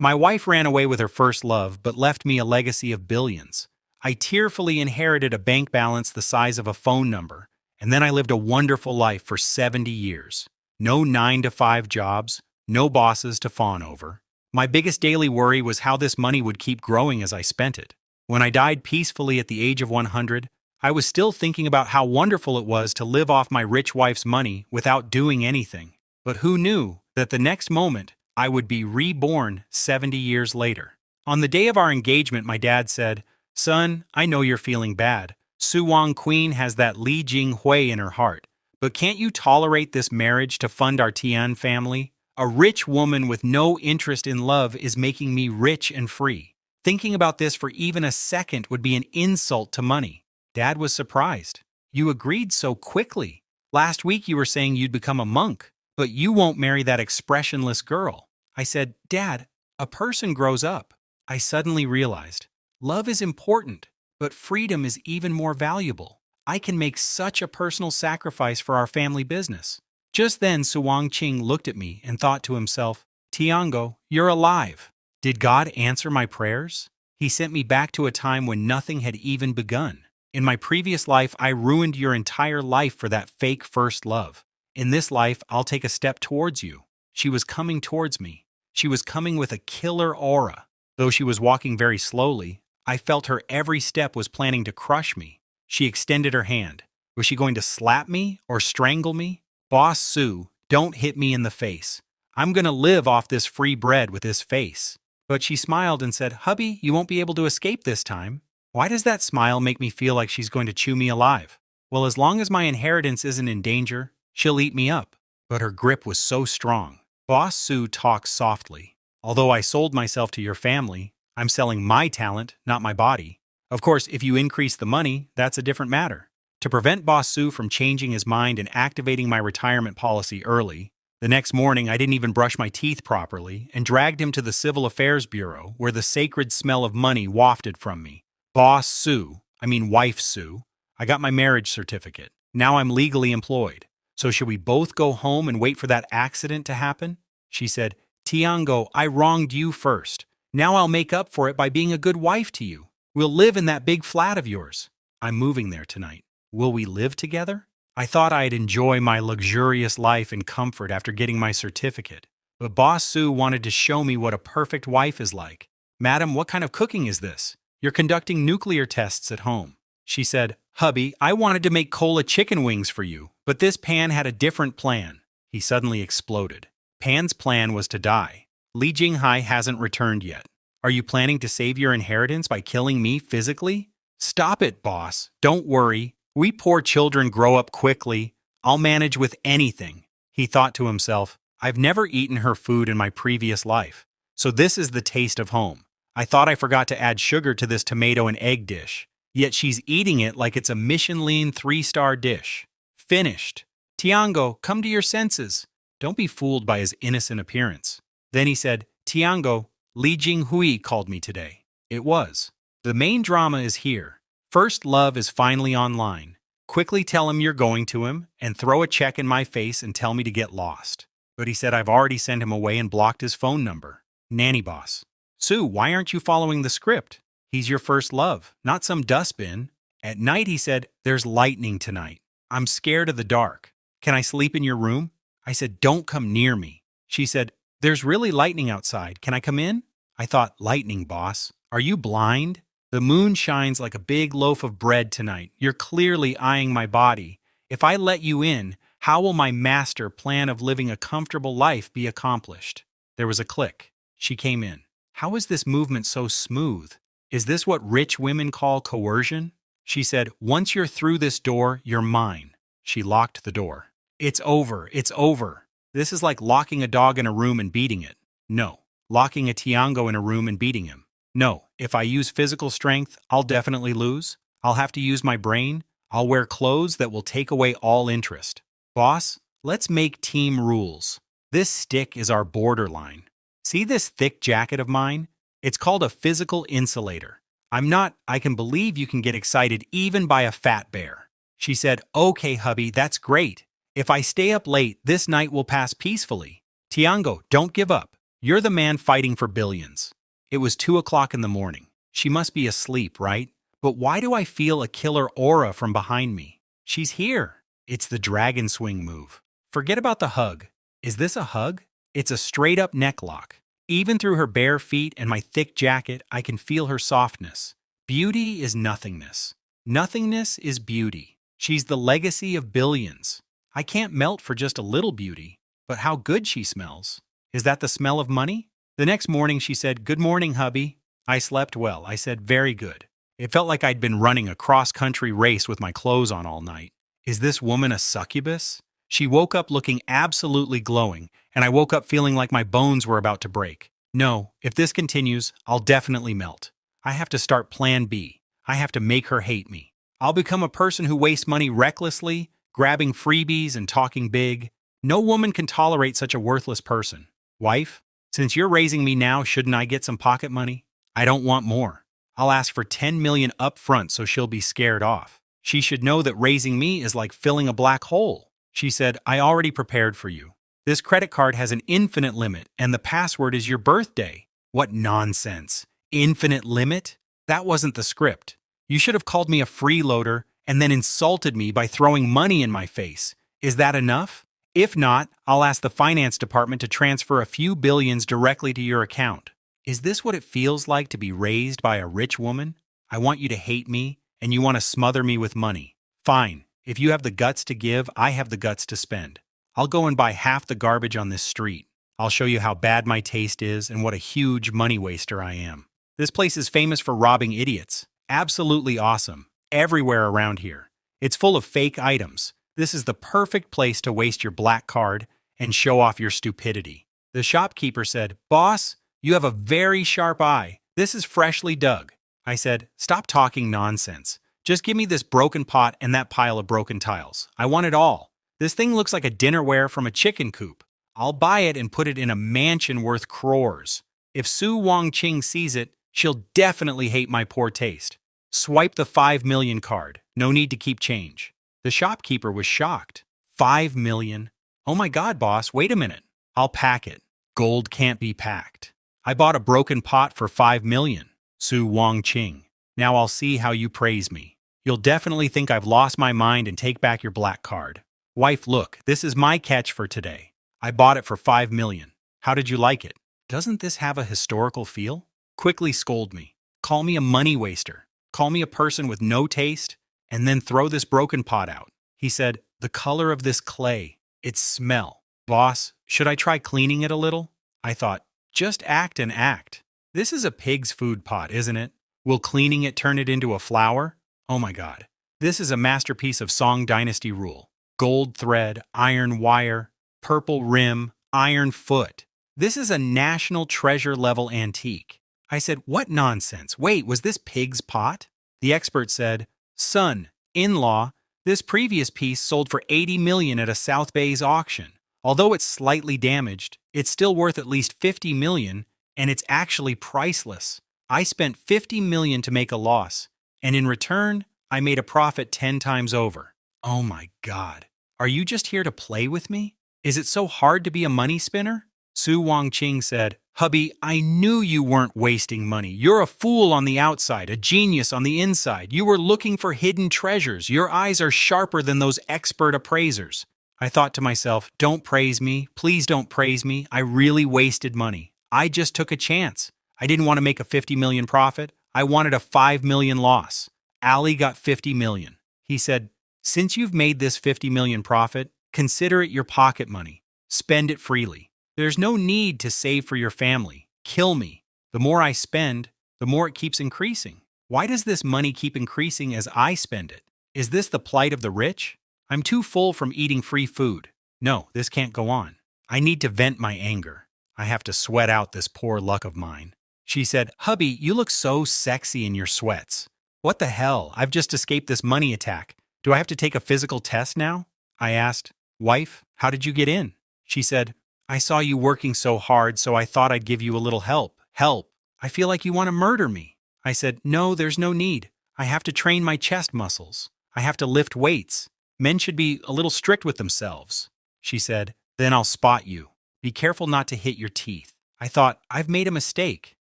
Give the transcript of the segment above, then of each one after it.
My wife ran away with her first love but left me a legacy of billions. I tearfully inherited a bank balance the size of a phone number, and then I lived a wonderful life for 70 years. No 9 to 5 jobs, no bosses to fawn over. My biggest daily worry was how this money would keep growing as I spent it. When I died peacefully at the age of 100, I was still thinking about how wonderful it was to live off my rich wife's money without doing anything. But who knew that the next moment I would be reborn 70 years later? On the day of our engagement, my dad said, "Son, I know you're feeling bad. Su Wang Queen has that Li Jinghui in her heart. But can't you tolerate this marriage to fund our Tian family? A rich woman with no interest in love is making me rich and free. Thinking about this for even a second would be an insult to money." Dad was surprised. "You agreed so quickly. Last week you were saying you'd become a monk, but you won't marry that expressionless girl." I said, "Dad, a person grows up." I suddenly realized, love is important, but freedom is even more valuable. I can make such a personal sacrifice for our family business. Just then, Suwang Qing looked at me and thought to himself, "Tiango, you're alive." Did God answer my prayers? He sent me back to a time when nothing had even begun. In my previous life, I ruined your entire life for that fake first love. In this life, I'll take a step towards you. She was coming towards me. She was coming with a killer aura. Though she was walking very slowly, I felt her every step was planning to crush me. She extended her hand. Was she going to slap me or strangle me? "Boss Sue, don't hit me in the face. I'm gonna live off this free bread with this face." But she smiled and said, "Hubby, you won't be able to escape this time." Why does that smile make me feel like she's going to chew me alive? Well, as long as my inheritance isn't in danger, she'll eat me up. But her grip was so strong. Boss Sue talks softly. "Although I sold myself to your family, I'm selling my talent, not my body. Of course, if you increase the money, that's a different matter." To prevent Boss Sue from changing his mind and activating my retirement policy early, the next morning I didn't even brush my teeth properly and dragged him to the Civil Affairs Bureau where the sacred smell of money wafted from me. "Boss Sue, Wife Sue, I got my marriage certificate. Now I'm legally employed. So should we both go home and wait for that accident to happen?" She said, "Tiango, I wronged you first. Now I'll make up for it by being a good wife to you. We'll live in that big flat of yours. I'm moving there tonight. Will we live together?" I thought I'd enjoy my luxurious life in comfort after getting my certificate. But Boss Sue wanted to show me what a perfect wife is like. "Madam, what kind of cooking is this? You're conducting nuclear tests at home." She said, "Hubby, I wanted to make cola chicken wings for you, but this Pan had a different plan." He suddenly exploded. Pan's plan was to die. "Li Jinghai hasn't returned yet. Are you planning to save your inheritance by killing me physically?" "Stop it, boss. Don't worry. We poor children grow up quickly. I'll manage with anything." He thought to himself, "I've never eaten her food in my previous life, so this is the taste of home. I thought I forgot to add sugar to this tomato and egg dish, yet she's eating it like it's a Michelin 3-star dish. Finished. Tiango, come to your senses." Don't be fooled by his innocent appearance. Then he said, "Tiango, Li Jinghui called me today." It was. The main drama is here. First love is finally online. Quickly tell him you're going to him, and throw a check in my face and tell me to get lost. But he said I've already sent him away and blocked his phone number. Nanny boss. "Sue, why aren't you following the script? He's your first love, not some dustbin." At night he said, "There's lightning tonight. I'm scared of the dark. Can I sleep in your room?" I said, "Don't come near me." She said, "There's really lightning outside. Can I come in?" I thought, lightning, boss. Are you blind? The moon shines like a big loaf of bread tonight. You're clearly eyeing my body. If I let you in, how will my master plan of living a comfortable life be accomplished? There was a click. She came in. How is this movement so smooth? Is this what rich women call coercion? She said, "Once you're through this door, you're mine." She locked the door. It's over. It's over. This is like locking a dog in a room and beating it. No. Locking a Tiango in a room and beating him. No. If I use physical strength, I'll definitely lose. I'll have to use my brain. I'll wear clothes that will take away all interest. Boss, let's make team rules. This stick is our borderline. See this thick jacket of mine? It's called a physical insulator. I can believe you can get excited even by a fat bear. She said, "Okay, hubby, that's great. If I stay up late, this night will pass peacefully. Tiango, don't give up. You're the man fighting for billions. It was 2 o'clock in the morning. She must be asleep, right? But why do I feel a killer aura from behind me? She's here. It's the dragon swing move. Forget about the hug. Is this a hug? It's a straight-up neck lock. Even through her bare feet and my thick jacket, I can feel her softness. Beauty is nothingness. Nothingness is beauty. She's the legacy of billions. I can't melt for just a little beauty, but how good she smells. Is that the smell of money? The next morning she said, "Good morning, hubby." I slept well. I said, "Very good." It felt like I'd been running a cross-country race with my clothes on all night. Is this woman a succubus? She woke up looking absolutely glowing, and I woke up feeling like my bones were about to break. No, if this continues, I'll definitely melt. I have to start plan B. I have to make her hate me. I'll become a person who wastes money recklessly, grabbing freebies and talking big. No woman can tolerate such a worthless person. Wife, since you're raising me now, shouldn't I get some pocket money? I don't want more. I'll ask for 10 million up front so she'll be scared off. She should know that raising me is like filling a black hole. She said, "I already prepared for you. This credit card has an infinite limit, and the password is your birthday." What nonsense. Infinite limit? That wasn't the script. You should have called me a freeloader and then insulted me by throwing money in my face. Is that enough? If not, I'll ask the finance department to transfer a few billions directly to your account. Is this what it feels like to be raised by a rich woman? I want you to hate me, and you want to smother me with money. Fine. If you have the guts to give, I have the guts to spend. I'll go and buy half the garbage on this street. I'll show you how bad my taste is and what a huge money waster I am. This place is famous for robbing idiots. Absolutely awesome. Everywhere around here. It's full of fake items. This is the perfect place to waste your black card and show off your stupidity. The shopkeeper said, "Boss, you have a very sharp eye. This is freshly dug." I said, "Stop talking nonsense. Just give me this broken pot and that pile of broken tiles. I want it all. This thing looks like a dinnerware from a chicken coop. I'll buy it and put it in a mansion worth crores. If Su Wong-Ching sees it, she'll definitely hate my poor taste. Swipe the 5 million card. No need to keep change." The shopkeeper was shocked. 5 million? Oh my God, boss, wait a minute. I'll pack it. Gold can't be packed. I bought a broken pot for 5 million. Su Wong-Ching. Now I'll see how you praise me. You'll definitely think I've lost my mind and take back your black card. Wife, look, this is my catch for today. I bought it for 5 million. How did you like it? Doesn't this have a historical feel? Quickly scold me. Call me a money waster. Call me a person with no taste, and then throw this broken pot out. He said, "The color of this clay, its smell. Boss, should I try cleaning it a little?" I thought, just act and act. This is a pig's food pot, isn't it? Will cleaning it turn it into a flower? Oh my God. This is a masterpiece of Song Dynasty rule. Gold thread, iron wire, purple rim, iron foot. This is a national treasure level antique. I said, "What nonsense? Wait, was this pig's pot?" The expert said, "Son, in-law, this previous piece sold for 80 million at a South Bay's auction. Although it's slightly damaged, it's still worth at least 50 million, and it's actually priceless. I spent 50 million to make a loss, and in return, I made a profit 10 times over." Oh my God. Are you just here to play with me? Is it so hard to be a money spinner? Su Wong-Ching said, "Hubby, I knew you weren't wasting money. You're a fool on the outside, a genius on the inside. You were looking for hidden treasures. Your eyes are sharper than those expert appraisers." I thought to myself, don't praise me. Please don't praise me. I really wasted money. I just took a chance. I didn't want to make a 50 million profit. I wanted a 5 million loss. Ali got 50 million. He said, "Since you've made this 50 million profit, consider it your pocket money. Spend it freely. There's no need to save for your family. Kill me. The more I spend, the more it keeps increasing. Why does this money keep increasing as I spend it? Is this the plight of the rich? I'm too full from eating free food. No, this can't go on. I need to vent my anger. I have to sweat out this poor luck of mine." She said, "Hubby, you look so sexy in your sweats." What the hell? I've just escaped this money attack. Do I have to take a physical test now? I asked, "Wife, how did you get in?" She said, "I saw you working so hard, so I thought I'd give you a little help. Help. I feel like you want to murder me." I said, "No, there's no need. I have to train my chest muscles. I have to lift weights. Men should be a little strict with themselves." She said, "Then I'll spot you. Be careful not to hit your teeth." I thought, I've made a mistake.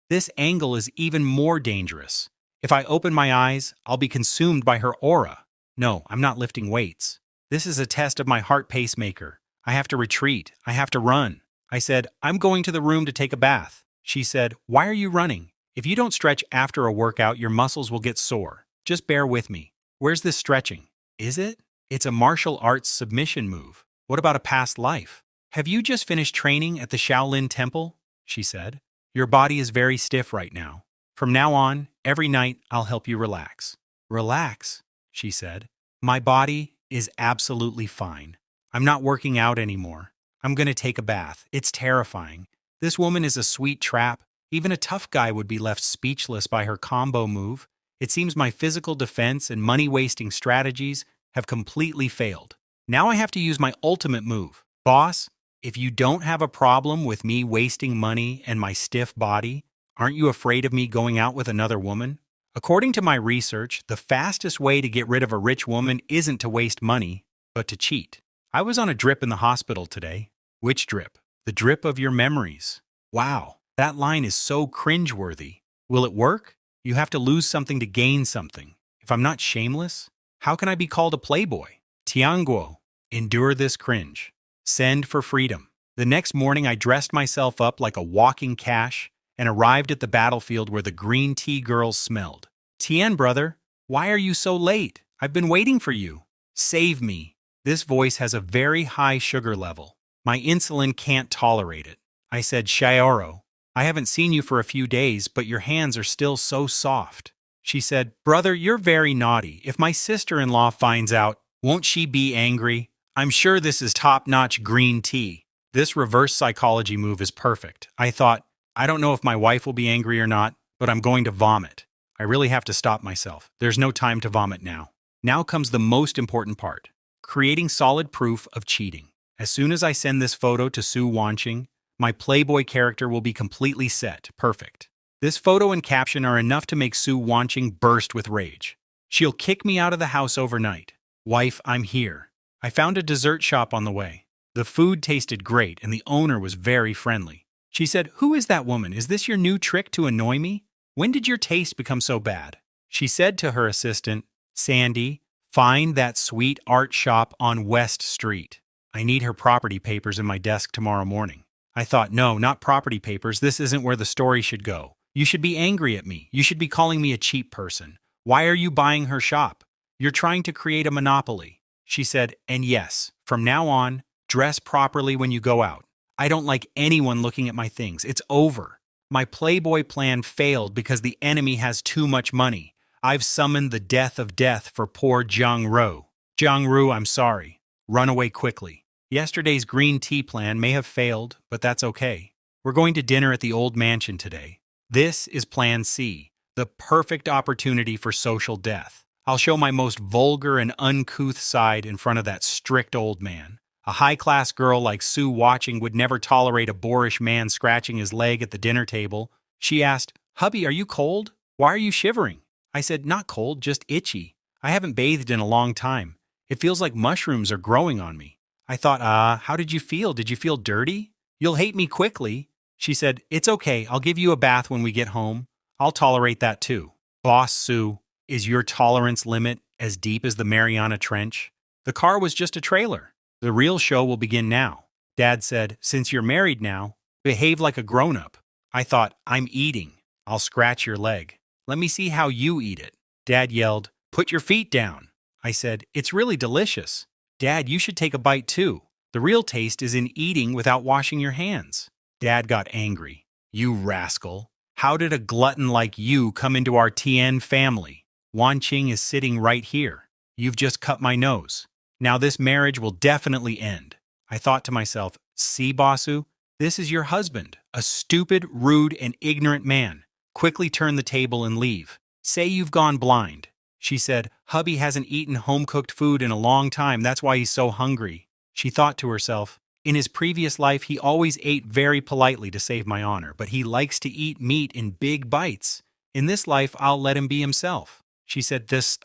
This angle is even more dangerous. If I open my eyes, I'll be consumed by her aura. No, I'm not lifting weights. This is a test of my heart pacemaker. I have to retreat. I have to run. I said, I'm going to the room to take a bath. She said, why are you running? If you don't stretch after a workout, your muscles will get sore. Just bear with me. Where's this stretching? Is it? It's a martial arts submission move. What about a past life? Have you just finished training at the Shaolin Temple? She said. Your body is very stiff right now. From now on, every night, I'll help you relax. Relax, she said. My body is absolutely fine. I'm not working out anymore. I'm going to take a bath. It's terrifying. This woman is a sweet trap. Even a tough guy would be left speechless by her combo move. It seems my physical defense and money-wasting strategies have completely failed. Now I have to use my ultimate move. Boss, if you don't have a problem with me wasting money and my stiff body, aren't you afraid of me going out with another woman? According to my research, the fastest way to get rid of a rich woman isn't to waste money, but to cheat. I was on a drip in the hospital today. Which drip? The drip of your memories. Wow, that line is so cringeworthy. Will it work? You have to lose something to gain something. If I'm not shameless, how can I be called a playboy? Tianguo, endure this cringe. Send for freedom. The next morning I dressed myself up like a walking cache and arrived at the battlefield where the green tea girls smelled. Tien, brother, why are you so late? I've been waiting for you. Save me. This voice has a very high sugar level. My insulin can't tolerate it. I said, Shioro, I haven't seen you for a few days, but your hands are still so soft. She said, brother, you're very naughty. If my sister-in-law finds out, won't she be angry? I'm sure this is top-notch green tea. This reverse psychology move is perfect. I thought, I don't know if my wife will be angry or not, but I'm going to vomit. I really have to stop myself. There's no time to vomit now. Now comes the most important part, creating solid proof of cheating. As soon as I send this photo to Su Wanqing, my Playboy character will be completely set, perfect. This photo and caption are enough to make Su Wanqing burst with rage. She'll kick me out of the house overnight. Wife, I'm here. I found a dessert shop on the way. The food tasted great and the owner was very friendly. She said, who is that woman? Is this your new trick to annoy me? When did your taste become so bad? She said to her assistant, Sandy, find that sweet art shop on West Street. I need her property papers in my desk tomorrow morning. I thought, no, not property papers. This isn't where the story should go. You should be angry at me. You should be calling me a cheap person. Why are you buying her shop? You're trying to create a monopoly. She said, and yes, from now on, dress properly when you go out. I don't like anyone looking at my things. It's over. My Playboy plan failed because the enemy has too much money. I've summoned the death of death for poor Jiang Ru. Jiang Ru, I'm sorry. Run away quickly. Yesterday's green tea plan may have failed, but that's okay. We're going to dinner at the old mansion today. This is Plan C, the perfect opportunity for social death. I'll show my most vulgar and uncouth side in front of that strict old man. A high-class girl like Su Wanqing would never tolerate a boorish man scratching his leg at the dinner table. She asked, Hubby, are you cold? Why are you shivering? I said, not cold, just itchy. I haven't bathed in a long time. It feels like mushrooms are growing on me. I thought, how did you feel? Did you feel dirty? You'll hate me quickly. She said, it's okay, I'll give you a bath when we get home. I'll tolerate that too. Boss Su, is your tolerance limit as deep as the Mariana Trench? The car was just a trailer. The real show will begin now. Dad said, since you're married now, behave like a grown-up. I thought, I'm eating. I'll scratch your leg. Let me see how you eat it. Dad yelled, put your feet down. I said, it's really delicious. Dad, you should take a bite too. The real taste is in eating without washing your hands. Dad got angry. You rascal. How did a glutton like you come into our Tien family? Wanqing is sitting right here. You've just cut my nose. Now this marriage will definitely end. I thought to myself, see, Basu, this is your husband, a stupid, rude, and ignorant man. Quickly turn the table and leave. Say you've gone blind. She said, hubby hasn't eaten home-cooked food in a long time, that's why he's so hungry. She thought to herself, in his previous life he always ate very politely to save my honor, but he likes to eat meat in big bites. In this life I'll let him be himself. She said, this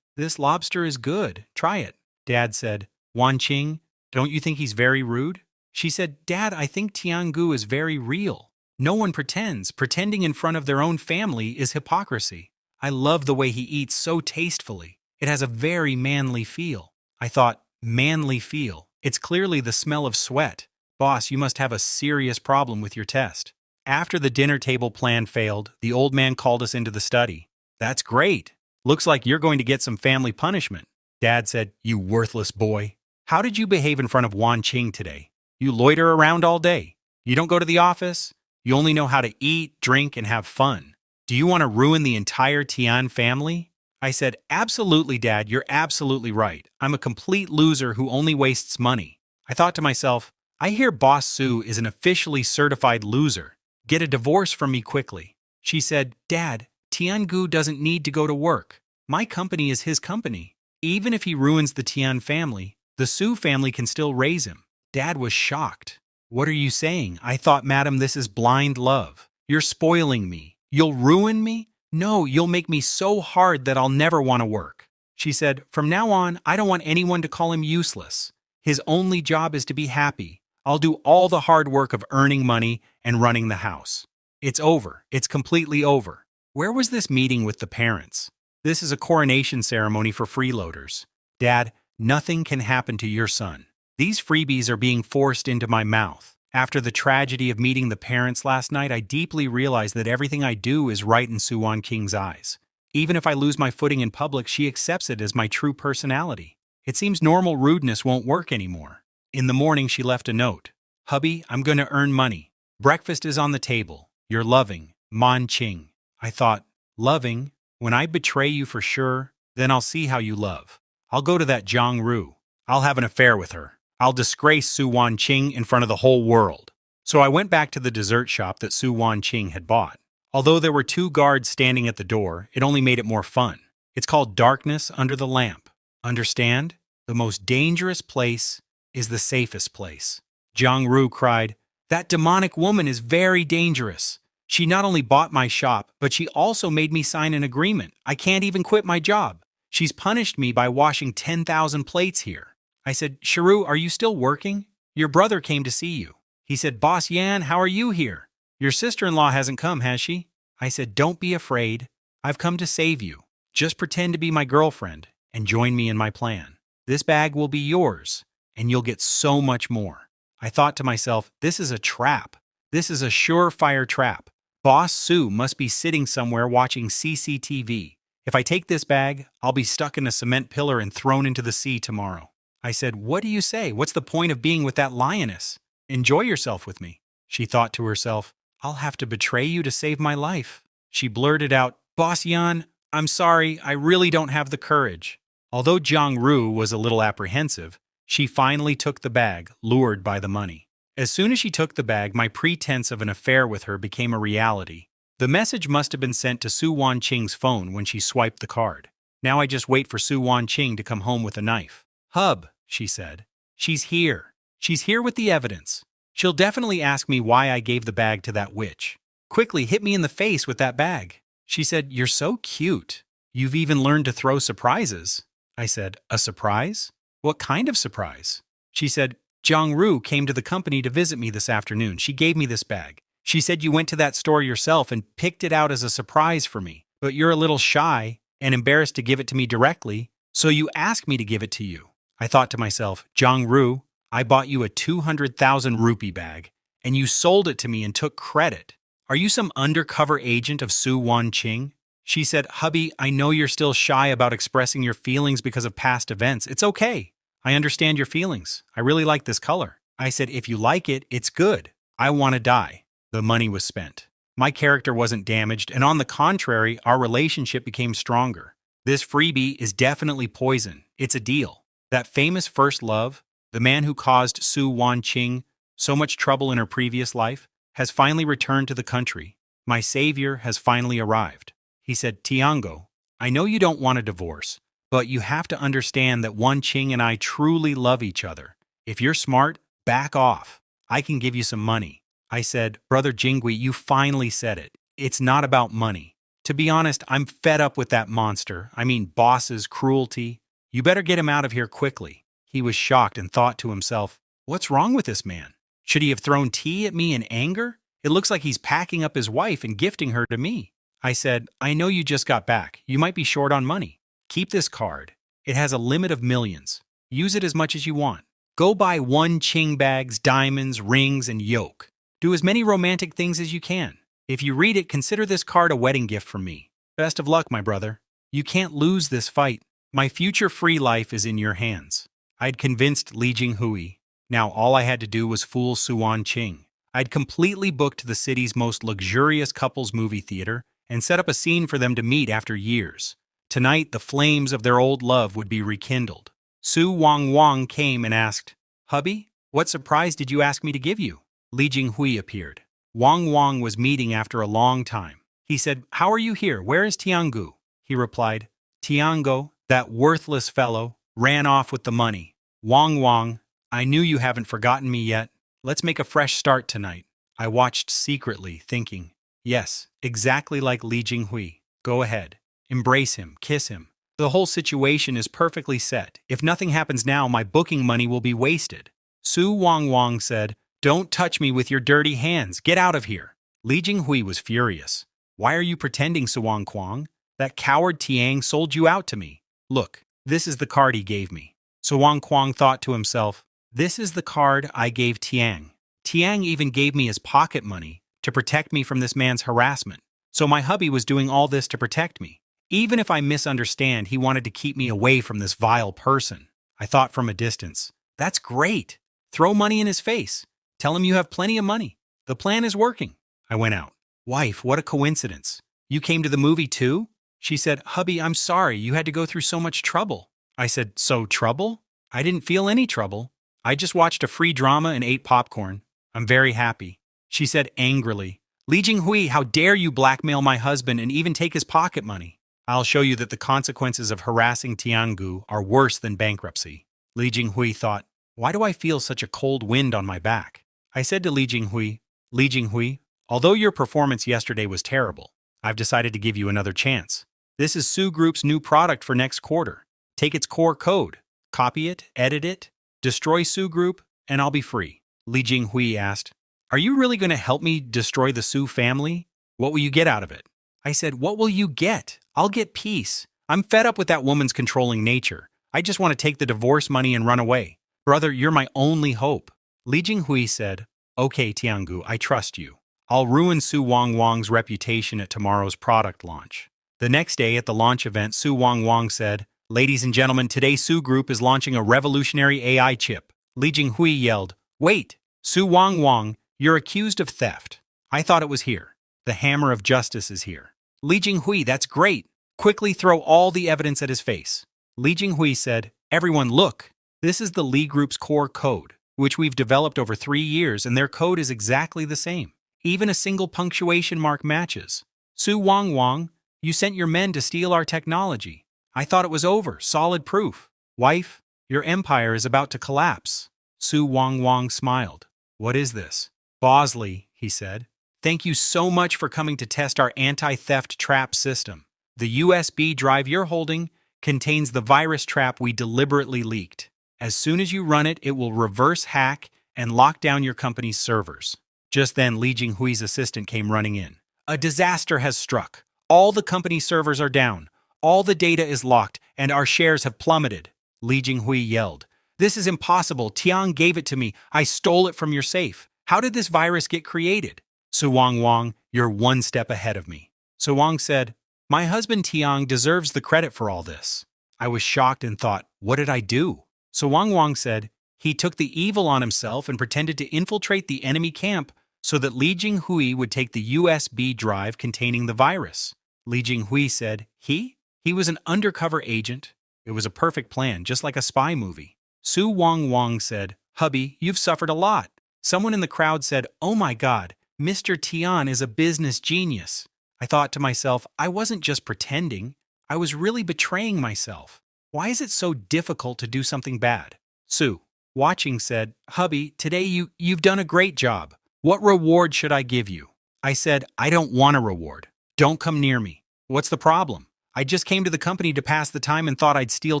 lobster is good. Try it. Dad said, Wanqing, don't you think he's very rude? She said, Dad, I think Tiangu is very real. No one pretends. Pretending in front of their own family is hypocrisy. I love the way he eats so tastefully. It has a very manly feel. I thought, manly feel. It's clearly the smell of sweat. Boss, you must have a serious problem with your test. After the dinner table plan failed, the old man called us into the study. That's great. Looks like you're going to get some family punishment. Dad said, You worthless boy. How did you behave in front of Wan Qing today? You loiter around all day. You don't go to the office. You only know how to eat, drink, and have fun. Do you want to ruin the entire Tian family? I said, Absolutely, Dad, you're absolutely right. I'm a complete loser who only wastes money. I thought to myself, I hear Boss Su is an officially certified loser. Get a divorce from me quickly. She said, Dad, Tiangu doesn't need to go to work. My company is his company. Even if he ruins the Tian family, the Su family can still raise him. Dad was shocked. What are you saying? I thought, Madam, this is blind love. You're spoiling me. You'll ruin me? No, you'll make me so hard that I'll never want to work. She said, From now on, I don't want anyone to call him useless. His only job is to be happy. I'll do all the hard work of earning money and running the house. It's over. It's completely over. Where was this meeting with the parents? This is a coronation ceremony for freeloaders. Dad, nothing can happen to your son. These freebies are being forced into my mouth. After the tragedy of meeting the parents last night, I deeply realized that everything I do is right in Su Wan King's eyes. Even if I lose my footing in public, she accepts it as my true personality. It seems normal rudeness won't work anymore. In the morning, she left a note. Hubby, I'm going to earn money. Breakfast is on the table. You're loving, Man Qing. I thought, loving? When I betray you for sure, then I'll see how you love. I'll go to that Zhang Ru. I'll have an affair with her. I'll disgrace Su Wan Qing in front of the whole world. So I went back to the dessert shop that Su Wan Qing had bought. Although there were 2 guards standing at the door, it only made it more fun. It's called darkness under the lamp. Understand? The most dangerous place is the safest place. Zhang Ru cried, That demonic woman is very dangerous. She not only bought my shop, but she also made me sign an agreement. I can't even quit my job. She's punished me by washing 10,000 plates here. I said, Sharu, are you still working? Your brother came to see you. He said, Boss Yan, how are you here? Your sister-in-law hasn't come, has she? I said, Don't be afraid. I've come to save you. Just pretend to be my girlfriend and join me in my plan. This bag will be yours, and you'll get so much more. I thought to myself, this is a trap. This is a surefire trap. Boss Su must be sitting somewhere watching CCTV. If I take this bag, I'll be stuck in a cement pillar and thrown into the sea tomorrow. I said, What do you say? What's the point of being with that lioness? Enjoy yourself with me. She thought to herself, I'll have to betray you to save my life. She blurted out, Boss Yan, I'm sorry, I really don't have the courage. Although Zhang Ru was a little apprehensive, she finally took the bag, lured by the money. As soon as she took the bag, my pretense of an affair with her became a reality. The message must have been sent to Su Wan Qing's phone when she swiped the card. Now I just wait for Su Wan Qing to come home with a knife. Hub, she said. She's here. She's here with the evidence. She'll definitely ask me why I gave the bag to that witch. Quickly hit me in the face with that bag. She said, You're so cute. You've even learned to throw surprises. I said, A surprise? What kind of surprise? She said, Zhang Ru came to the company to visit me this afternoon. She gave me this bag. She said you went to that store yourself and picked it out as a surprise for me. But you're a little shy and embarrassed to give it to me directly, so you asked me to give it to you. I thought to myself, Zhang Ru, I bought you a 200,000 rupee bag, and you sold it to me and took credit. Are you some undercover agent of Su Wan Qing? She said, Hubby, I know you're still shy about expressing your feelings because of past events. It's okay. I understand your feelings. I really like this color. I said, If you like it, it's good. I want to die. The money was spent. My character wasn't damaged, and on the contrary, our relationship became stronger. This freebie is definitely poison. It's a deal. That famous first love, the man who caused Su Wan Qing so much trouble in her previous life, has finally returned to the country. My savior has finally arrived. He said, Tiango, I know you don't want a divorce, but you have to understand that Wan Qing and I truly love each other. If you're smart, back off. I can give you some money. I said, Brother Jingui, you finally said it. It's not about money. To be honest, I'm fed up with that monster. I mean, boss's cruelty. You better get him out of here quickly. He was shocked and thought to himself, What's wrong with this man? Should he have thrown tea at me in anger? It looks like he's packing up his wife and gifting her to me. I said, I know you just got back. You might be short on money. Keep this card. It has a limit of millions. Use it as much as you want. Go buy 1 Ching bags, diamonds, rings, and yoke. Do as many romantic things as you can. If you read it, consider this card a wedding gift from me. Best of luck, my brother. You can't lose this fight. My future free life is in your hands. I'd convinced Li Jinghui. Now all I had to do was fool Suan Qing. I'd completely booked the city's most luxurious couples movie theater and set up a scene for them to meet after years. Tonight, the flames of their old love would be rekindled. Su Wang came and asked, Hubby, what surprise did you ask me to give you? Li Jinghui appeared. Wang was meeting after a long time. He said, How are you here? Where is Tiangu? He replied, Tiango, that worthless fellow, ran off with the money. Wang, I knew you haven't forgotten me yet. Let's make a fresh start tonight. I watched secretly, thinking, yes, exactly like Li Jinghui. Go ahead. Embrace him, kiss him. The whole situation is perfectly set. If nothing happens now, my booking money will be wasted. Su Wang said, Don't touch me with your dirty hands. Get out of here. Li Jinghui was furious. Why are you pretending, Suan Quang? That coward Tiang sold you out to me. Look, this is the card he gave me. Suan Quang thought to himself, This is the card I gave Tiang. Tiang even gave me his pocket money to protect me from this man's harassment. So my hubby was doing all this to protect me. Even if I misunderstand, he wanted to keep me away from this vile person. I thought from a distance, That's great. Throw money in his face. Tell him you have plenty of money. The plan is working. I went out. Wife, what a coincidence. You came to the movie too? She said, Hubby, I'm sorry. You had to go through so much trouble. I said, So trouble? I didn't feel any trouble. I just watched a free drama and ate popcorn. I'm very happy. She said angrily, Li Jinghui, how dare you blackmail my husband and even take his pocket money? I'll show you that the consequences of harassing Tiangu are worse than bankruptcy. Li Jinghui thought, Why do I feel such a cold wind on my back? I said to Li Jinghui, although your performance yesterday was terrible, I've decided to give you another chance. This is Su Group's new product for next quarter. Take its core code, copy it, edit it, destroy Su Group, and I'll be free. Li Jinghui asked, Are you really going to help me destroy the Su family? What will you get out of it? I said, What will you get? I'll get peace. I'm fed up with that woman's controlling nature. I just want to take the divorce money and run away. Brother, you're my only hope. Li Jinghui said, Okay, Tiangu, I trust you. I'll ruin Su Wang's reputation at tomorrow's product launch. The next day at the launch event, Su Wang said, Ladies and gentlemen, today Su Group is launching a revolutionary AI chip. Li Jinghui yelled, Wait, Su Wang, you're accused of theft. I thought it was here. The hammer of justice is here. Li Jinghui, that's great. Quickly throw all the evidence at his face. Li Jinghui said, Everyone look. This is the Li Group's core code, which we've developed over 3 years, and their code is exactly the same. Even a single punctuation mark matches. Su Wang, you sent your men to steal our technology. I thought it was over, solid proof. Wife, your empire is about to collapse. Su Wang smiled. What is this? Bosley, he said. Thank you so much for coming to test our anti-theft trap system. The USB drive you're holding contains the virus trap we deliberately leaked. As soon as you run it, it will reverse hack and lock down your company's servers. Just then, Li Jinghui's assistant came running in. A disaster has struck. All the company servers are down. All the data is locked, and our shares have plummeted. Li Jinghui yelled. This is impossible. Tiang gave it to me. I stole it from your safe. How did this virus get created? Su Wang, you're one step ahead of me. Su Wang said, My husband Tiang deserves the credit for all this. I was shocked and thought, what did I do? Su Wang said, he took the evil on himself and pretended to infiltrate the enemy camp so that Li Jinghui would take the USB drive containing the virus. Li Jinghui said, He was an undercover agent. It was a perfect plan, just like a spy movie. Su Wang said, Hubby, you've suffered a lot. Someone in the crowd said, Oh my God, Mr. Tian is a business genius. I thought to myself, I wasn't just pretending. I was really betraying myself. Why is it so difficult to do something bad? Su, watching, said, Hubby, today you've done a great job. What reward should I give you? I said, I don't want a reward. Don't come near me. What's the problem? I just came to the company to pass the time and thought I'd steal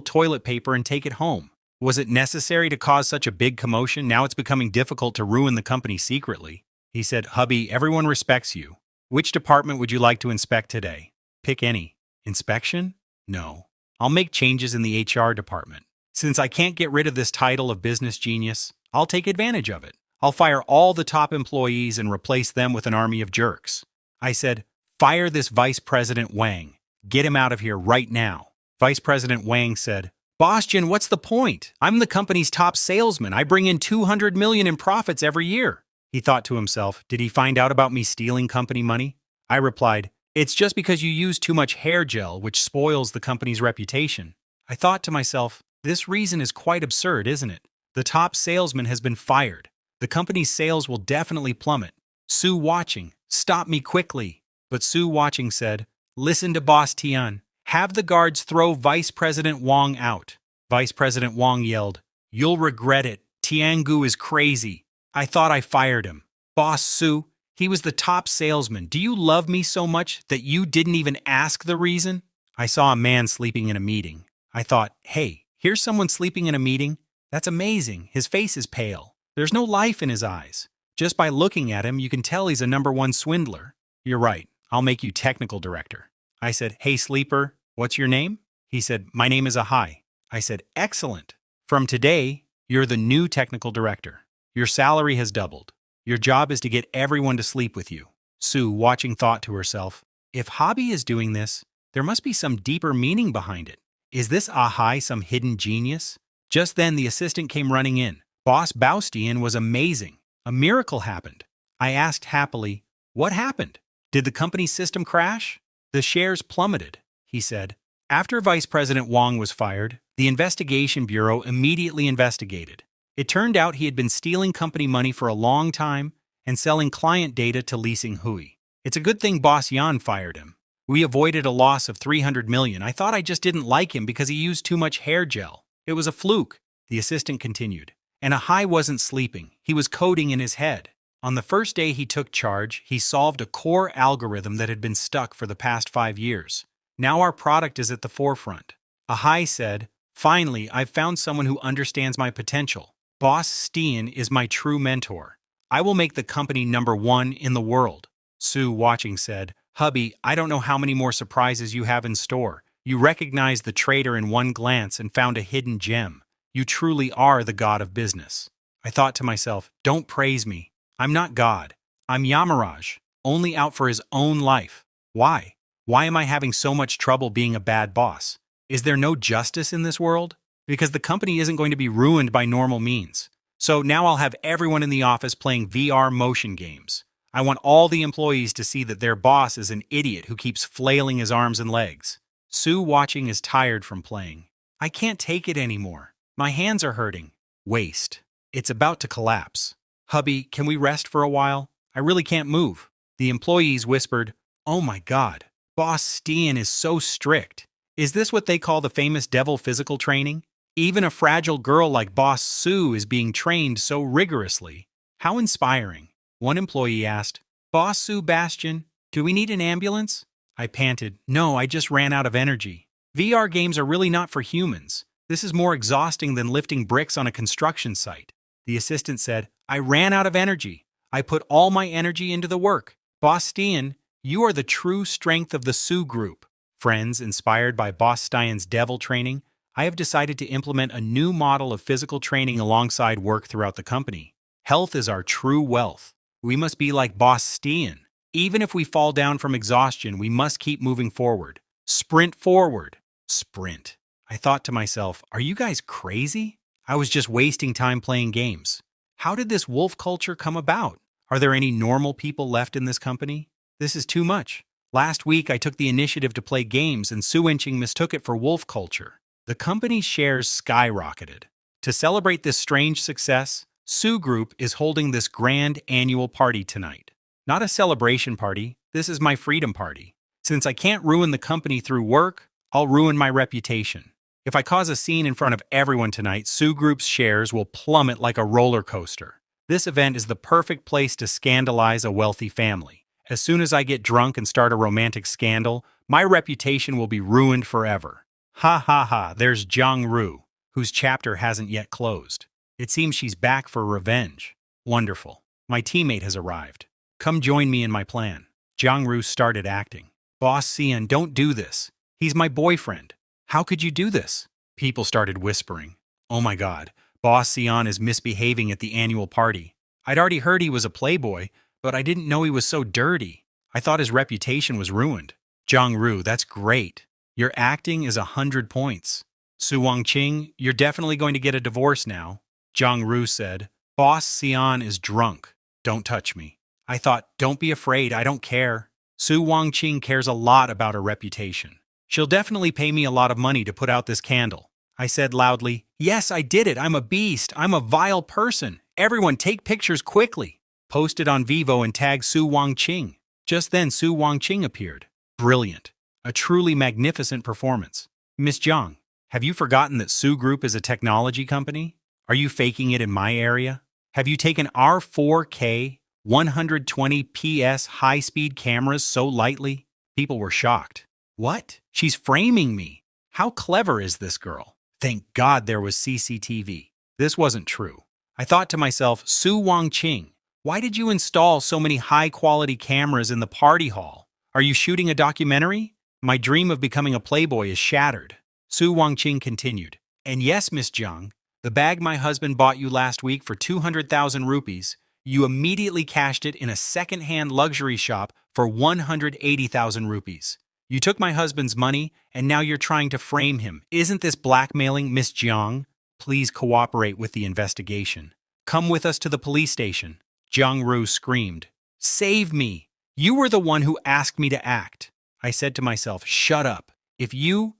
toilet paper and take it home. Was it necessary to cause such a big commotion? Now it's becoming difficult to ruin the company secretly. He said, hubby, everyone respects you. Which department would you like to inspect today? Pick any. Inspection? No. I'll make changes in the HR department. Since I can't get rid of this title of business genius, I'll take advantage of it. I'll fire all the top employees and replace them with an army of jerks. I said, fire this Vice President Wang. Get him out of here right now. Vice President Wang said, Bastian, what's the point? I'm the company's top salesman. I bring in $200 million in profits every year. He thought to himself, did he find out about me stealing company money? I replied, it's just because you use too much hair gel, which spoils the company's reputation. I thought to myself, this reason is quite absurd, isn't it? The top salesman has been fired. The company's sales will definitely plummet. Sue Watching, stop me quickly. But Sue Watching said, listen to Boss Tian. Have the guards throw Vice President Wang out. Vice President Wang yelled, you'll regret it. Tiangu is crazy. I thought I fired him. Boss Sue, he was the top salesman. Do you love me so much that you didn't even ask the reason? I saw a man sleeping in a meeting. I thought, hey, here's someone sleeping in a meeting. That's amazing. His face is pale. There's no life in his eyes. Just by looking at him, you can tell he's a #1 swindler. You're right. I'll make you technical director. I said, hey, sleeper, what's your name? He said, my name is Ahai. I said, excellent. From today, you're the new technical director. Your salary has doubled. Your job is to get everyone to sleep with you. Sue Watching thought to herself, if Hobby is doing this, there must be some deeper meaning behind it. Is this Ahai some hidden genius? Just then the assistant came running in. Boss Bastian was amazing. A miracle happened. I asked happily, what happened? Did the company's system crash? The shares plummeted, he said. After Vice President Wang was fired, the investigation bureau immediately investigated. It turned out he had been stealing company money for a long time and selling client data to leasing Hui. It's a good thing Boss Yan fired him. We avoided a loss of $300 million. I thought I just didn't like him because he used too much hair gel. It was a fluke, the assistant continued. And Ahai wasn't sleeping. He was coding in his head. On the first day he took charge, he solved a core algorithm that had been stuck for the past 5 years. Now our product is at the forefront. Ahai said, finally, I've found someone who understands my potential. Boss Steen is my true mentor. I will make the company #1 in the world. Sue Watching said, hubby, I don't know how many more surprises you have in store. You recognized the traitor in one glance and found a hidden gem. You truly are the god of business. I thought to myself, don't praise me. I'm not God. I'm Yamaraj, only out for his own life. Why? Why am I having so much trouble being a bad boss? Is there no justice in this world? Because the company isn't going to be ruined by normal means. So now I'll have everyone in the office playing VR motion games. I want all the employees to see that their boss is an idiot who keeps flailing his arms and legs. Sue Watching is tired from playing. I can't take it anymore. My hands are hurting. Waste. It's about to collapse. Hubby, can we rest for a while? I really can't move. The employees whispered, oh my God, Boss Steen is so strict. Is this what they call the famous devil physical training? Even a fragile girl like Boss Sue is being trained so rigorously. How inspiring. One employee asked, Boss Sue Bastian, do we need an ambulance? I panted, no, I just ran out of energy. VR games are really not for humans. This is more exhausting than lifting bricks on a construction site. The assistant said, I ran out of energy. I put all my energy into the work. Boss Steen, you are the true strength of the Sue Group. Friends, inspired by Boss Stein's devil training, I have decided to implement a new model of physical training alongside work throughout the company. Health is our true wealth. We must be like Boss Steen. Even if we fall down from exhaustion, we must keep moving forward. Sprint forward. Sprint. I thought to myself, are you guys crazy? I was just wasting time playing games. How did this wolf culture come about? Are there any normal people left in this company? This is too much. Last week, I took the initiative to play games and Sue Inching mistook it for wolf culture. The company's shares skyrocketed. To celebrate this strange success, Sue Group is holding this grand annual party tonight. Not a celebration party, this is my freedom party. Since I can't ruin the company through work, I'll ruin my reputation. If I cause a scene in front of everyone tonight, Sue Group's shares will plummet like a roller coaster. This event is the perfect place to scandalize a wealthy family. As soon as I get drunk and start a romantic scandal, my reputation will be ruined forever. Ha ha ha, there's Jiang Ru. whose chapter hasn't yet closed. It seems she's back for revenge. Wonderful. My teammate has arrived. Come join me in my plan. Jiang Ru started acting. Boss Xian, don't do this. He's my boyfriend. How could you do this? People started whispering. Oh my god, Boss Xian is misbehaving at the annual party. I'd already heard he was a playboy, but I didn't know he was so dirty. I thought his reputation was ruined. Jiang Ru, that's great. Your acting is 100 points. Su Wangqing, you're definitely going to get a divorce now. Jiang Ru said, Boss Xian is drunk. Don't touch me. I thought, don't be afraid, I don't care. Su Wangqing cares a lot about her reputation. She'll definitely pay me a lot of money to put out this candle. I said loudly, yes, I did it. I'm a beast. I'm a vile person. Everyone take pictures quickly. Post it on Vivo and tag Su Wangqing. Just then Su Wangqing appeared. Brilliant. A truly magnificent performance. Miss Jiang, have you forgotten that Su Group is a technology company? Are you faking it in my area? Have you taken our 4K, 120 PS high-speed cameras so lightly? People were shocked. What? She's framing me. How clever is this girl? Thank God there was CCTV. This wasn't true. I thought to myself, Su Wangqing, why did you install so many high-quality cameras in the party hall? Are you shooting a documentary? My dream of becoming a playboy is shattered. Su Wangqing continued. And yes, Miss Jiang, the bag my husband bought you last week for 200,000 rupees, you immediately cashed it in a second-hand luxury shop for 180,000 rupees. You took my husband's money, and now you're trying to frame him. Isn't this blackmailing, Miss Jiang? Please cooperate with the investigation. Come with us to the police station. Jiang Ru screamed. Save me! You were the one who asked me to act. I said to myself, shut up. If you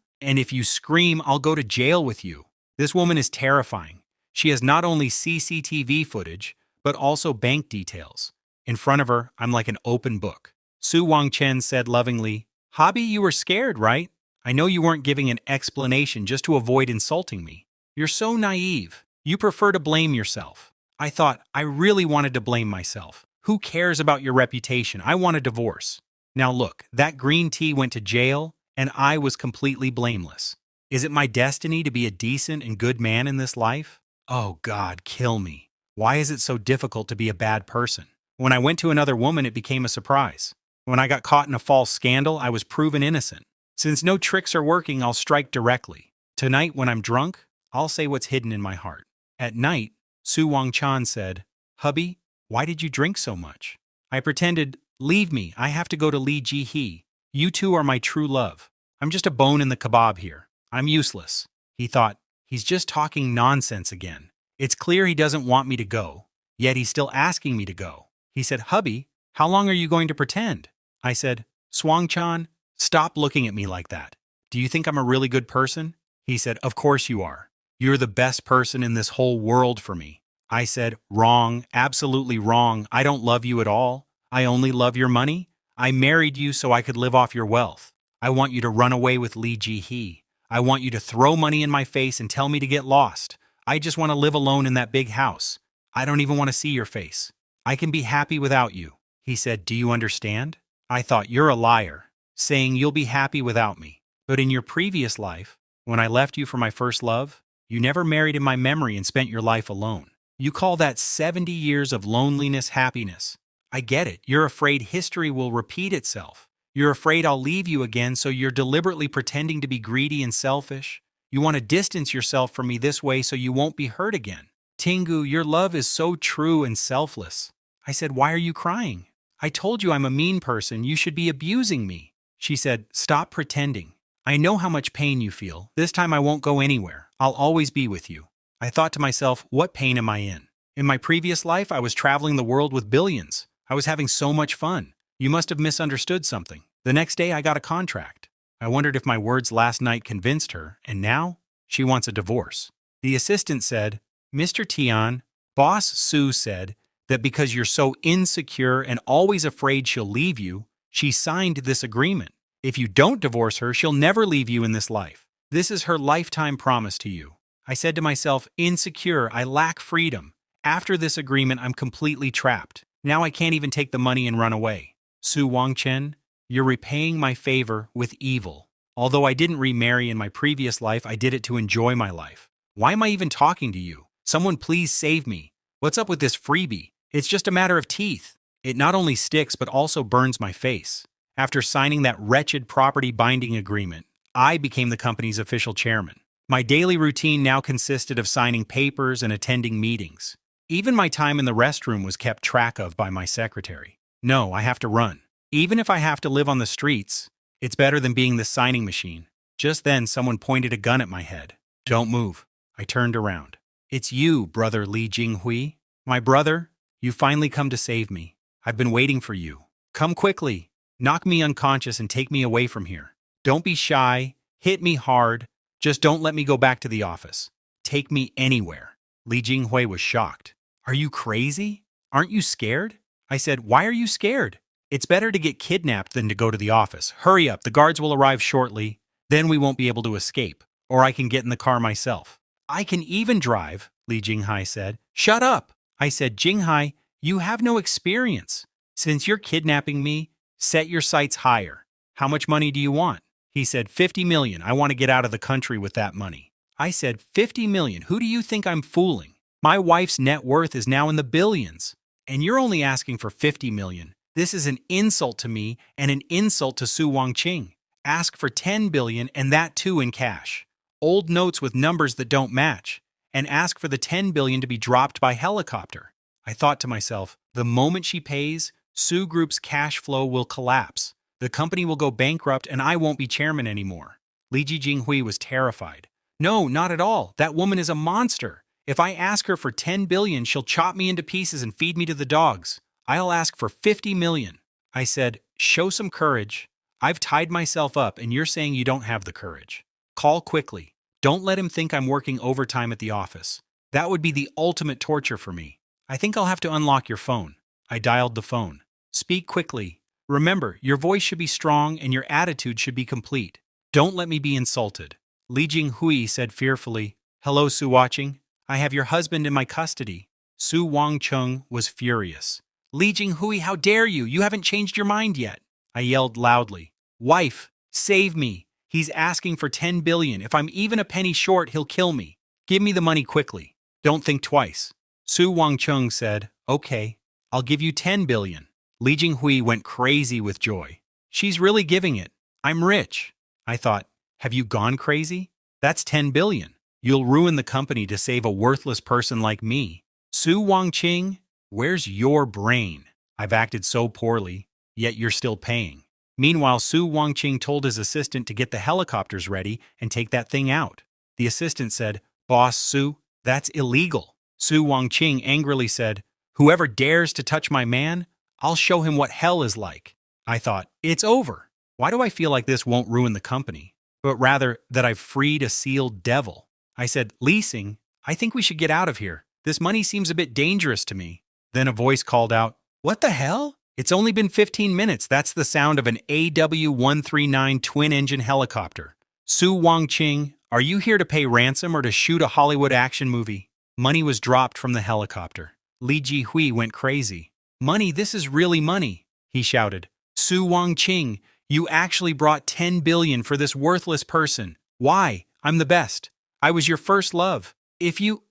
scream, I'll go to jail with you. This woman is terrifying. She has not only CCTV footage, but also bank details. In front of her, I'm like an open book. Su Wangchen said lovingly, Hobby, you were scared, right? I know you weren't giving an explanation just to avoid insulting me. You're so naive. You prefer to blame yourself. I thought, I really wanted to blame myself. Who cares about your reputation? I want a divorce. Now look, that green tea went to jail, and I was completely blameless. Is it my destiny to be a decent and good man in this life? Oh God, kill me. Why is it so difficult to be a bad person? When I went to another woman, it became a surprise. When I got caught in a false scandal, I was proven innocent. Since no tricks are working, I'll strike directly. Tonight, when I'm drunk, I'll say what's hidden in my heart. At night, Su Wangchan said, Hubby, why did you drink so much? I pretended, leave me, I have to go to Li Jihe. You two are my true love. I'm just a bone in the kebab here. I'm useless. He thought, he's just talking nonsense again. It's clear he doesn't want me to go, yet he's still asking me to go. He said, Hubby, how long are you going to pretend? I said, Swangchan, stop looking at me like that. Do you think I'm a really good person? He said, of course you are. You're the best person in this whole world for me. I said, wrong, absolutely wrong. I don't love you at all. I only love your money. I married you so I could live off your wealth. I want you to run away with Li Jihe. I want you to throw money in my face and tell me to get lost. I just want to live alone in that big house. I don't even want to see your face. I can be happy without you. He said, do you understand? I thought, you're a liar, saying you'll be happy without me. But in your previous life, when I left you for my first love, you never married in my memory and spent your life alone. You call that 70 years of loneliness happiness. I get it. You're afraid history will repeat itself. You're afraid I'll leave you again, so you're deliberately pretending to be greedy and selfish. You want to distance yourself from me this way so you won't be hurt again. Tingu, your love is so true and selfless. I said, why are you crying? I told you I'm a mean person. You should be abusing me. She said, stop pretending. I know how much pain you feel. This time I won't go anywhere. I'll always be with you. I thought to myself, what pain am I in? In my previous life, I was traveling the world with billions. I was having so much fun. You must have misunderstood something. The next day, I got a contract. I wondered if my words last night convinced her, and now she wants a divorce. The assistant said, Mr. Tian, Boss Su said that because you're so insecure and always afraid she'll leave you, she signed this agreement. If you don't divorce her, she'll never leave you in this life. This is her lifetime promise to you. I said to myself, insecure, I lack freedom. After this agreement, I'm completely trapped. Now I can't even take the money and run away. Su Wangchen, you're repaying my favor with evil. Although I didn't remarry in my previous life, I did it to enjoy my life. Why am I even talking to you? Someone please save me. What's up with this freebie? It's just a matter of teeth. It not only sticks but also burns my face. After signing that wretched property binding agreement, I became the company's official chairman. My daily routine now consisted of signing papers and attending meetings. Even my time in the restroom was kept track of by my secretary. No, I have to run. Even if I have to live on the streets, it's better than being the signing machine. Just then, someone pointed a gun at my head. Don't move. I turned around. It's you, brother Li Jinghui. My brother, you finally come to save me. I've been waiting for you. Come quickly. Knock me unconscious and take me away from here. Don't be shy. Hit me hard. Just don't let me go back to the office. Take me anywhere. Li Jinghui was shocked. Are you crazy? Aren't you scared? I said, why are you scared? It's better to get kidnapped than to go to the office. Hurry up, the guards will arrive shortly. Then we won't be able to escape. Or I can get in the car myself. I can even drive, Li Jinghai said. Shut up! I said, Jinghai, you have no experience. Since you're kidnapping me, set your sights higher. How much money do you want? He said, 50 million. I want to get out of the country with that money. I said, 50 million? Who do you think I'm fooling? My wife's net worth is now in the billions. And you're only asking for 50 million. This is an insult to me and an insult to Su Wangqing. Ask for 10 billion and that too in cash. Old notes with numbers that don't match. And ask for the 10 billion to be dropped by helicopter. I thought to myself, the moment she pays, Su Group's cash flow will collapse. The company will go bankrupt and I won't be chairman anymore. Li Jinghui was terrified. No, not at all. That woman is a monster. If I ask her for 10 billion, she'll chop me into pieces and feed me to the dogs. I'll ask for 50 million. I said, show some courage. I've tied myself up and you're saying you don't have the courage. Call quickly. Don't let him think I'm working overtime at the office. That would be the ultimate torture for me. I think I'll have to unlock your phone. I dialed the phone. Speak quickly. Remember, your voice should be strong and your attitude should be complete. Don't let me be insulted. Li Jinghui said fearfully, Hello, Su Wangqing. I have your husband in my custody. Su Wangqing was furious. Li Jinghui, how dare you? You haven't changed your mind yet. I yelled loudly. Wife, save me. He's asking for 10 billion. If I'm even a penny short, he'll kill me. Give me the money quickly. Don't think twice. Su Wangqing said, Okay, I'll give you 10 billion. Li Jinghui went crazy with joy. She's really giving it. I'm rich. I thought, have you gone crazy? That's 10 billion. You'll ruin the company to save a worthless person like me. Su Wangqing, where's your brain? I've acted so poorly, yet you're still paying. Meanwhile, Su Wangqing told his assistant to get the helicopters ready and take that thing out. The assistant said, Boss Su, that's illegal. Su Wangqing angrily said, Whoever dares to touch my man, I'll show him what hell is like. I thought, it's over. Why do I feel like this won't ruin the company, but rather that I've freed a sealed devil? I said, Leasing, I think we should get out of here. This money seems a bit dangerous to me. Then a voice called out, What the hell? It's only been 15 minutes. That's the sound of an AW-139 twin-engine helicopter. Su Wangqing, are you here to pay ransom or to shoot a Hollywood action movie? Money was dropped from the helicopter. Li Jinghui went crazy. Money, this is really money, he shouted. Su Wangqing, you actually brought 10 billion for this worthless person. Why? I'm the best. I was your first love. If you